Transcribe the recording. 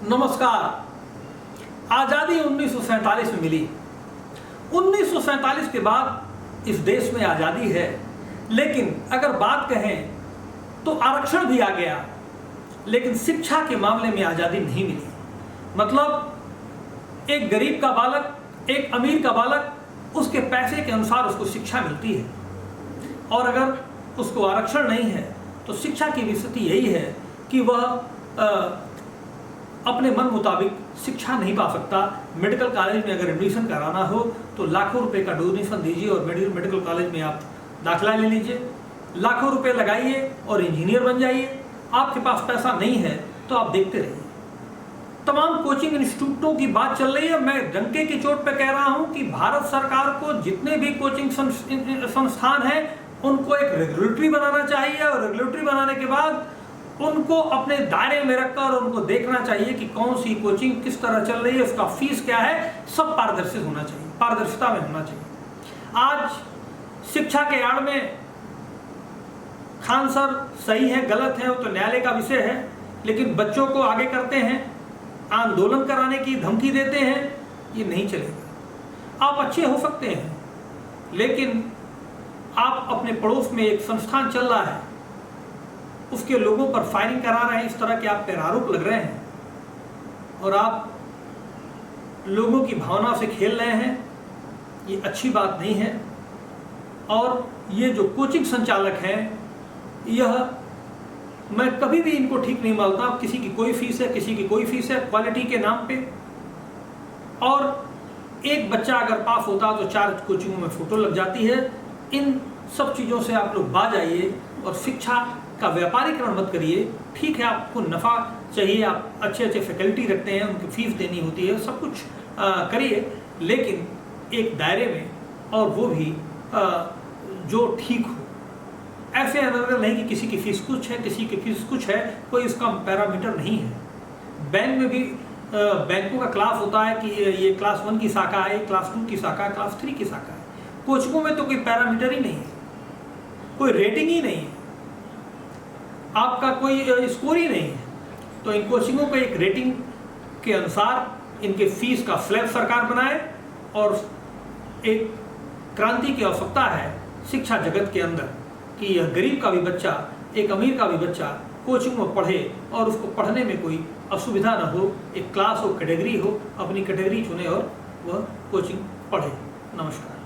नमस्कार। आज़ादी 1947 में मिली। 1947 के बाद इस देश में आज़ादी है, लेकिन अगर बात कहें तो आरक्षण भी आ गया, लेकिन शिक्षा के मामले में आज़ादी नहीं मिली। मतलब एक गरीब का बालक, एक अमीर का बालक, उसके पैसे के अनुसार उसको शिक्षा मिलती है, और अगर उसको आरक्षण नहीं है तो शिक्षा की भी स्थिति यही है कि वह अपने मन मुताबिक शिक्षा नहीं पा सकता। मेडिकल कॉलेज में अगर एडमिशन कराना हो तो लाखों रुपए का डोनेशन दीजिए और मेडिकल कॉलेज में आप दाखिला ले लीजिए, लाखों रुपए लगाइए और इंजीनियर बन जाइए। आपके पास पैसा नहीं है तो आप देखते रहिए। तमाम कोचिंग इंस्टीट्यूटों की बात चल रही है। मैं डंके की चोट पे कह रहा हूं कि भारत सरकार को जितने भी कोचिंग संस्थान हैं उनको एक रेगुलेटरी बनाना चाहिए, और रेगुलेटरी बनाने के बाद उनको अपने दायरे में रखकर उनको देखना चाहिए कि कौन सी कोचिंग किस तरह चल रही है, उसका फीस क्या है, सब पारदर्शी होना चाहिए, पारदर्शिता में होना चाहिए। आज शिक्षा के आड़ में खान सर सही है गलत है वो तो न्यायालय का विषय है, लेकिन बच्चों को आगे करते हैं, आंदोलन कराने की धमकी देते हैं, ये नहीं चलेगा। आप अच्छे हो सकते हैं, लेकिन आप अपने पड़ोस में एक संस्थान चल रहा है, उसके लोगों पर फायरिंग करा रहे हैं, इस तरह के आप पर आरोप लग रहे हैं और आप लोगों की भावना से खेल रहे हैं, ये अच्छी बात नहीं है। और ये जो कोचिंग संचालक हैं, यह मैं कभी भी इनको ठीक नहीं मानता। किसी की कोई फीस है, किसी की कोई फीस है, क्वालिटी के नाम पे। और एक बच्चा अगर पास होता तो 4 कोचिंगों में फोटो लग जाती है। इन सब चीज़ों से आप लोग बाज आइए और शिक्षा का व्यापारीकरण मत करिए। ठीक है, आपको नफ़ा चाहिए, आप अच्छे अच्छे फैकल्टी रखते हैं, उनकी फीस देनी होती है, सब कुछ करिए, लेकिन एक दायरे में, और वो भी जो ठीक हो। ऐसे अगर नहीं कि किसी की फीस कुछ है, किसी की फीस कुछ है, कोई इसका पैरामीटर नहीं है। बैंक में भी बैंकों का क्लास होता है कि ये क्लास 1 की शाखा है, क्लास 2 की शाखा है, क्लास 3 की शाखा है। कोचिंगों में तो कोई पैरामीटर ही नहीं है, कोई रेटिंग ही नहीं है, आपका कोई स्कोर ही नहीं है। तो इन कोचिंगों को एक रेटिंग के अनुसार इनके फीस का स्लैब सरकार बनाए, और एक क्रांति की आवश्यकता है शिक्षा जगत के अंदर कि यह गरीब का भी बच्चा, एक अमीर का भी बच्चा कोचिंग में पढ़े और उसको पढ़ने में कोई असुविधा न हो। एक क्लास हो, कैटेगरी हो, अपनी कैटेगरी चुने और वह कोचिंग पढ़े। नमस्कार।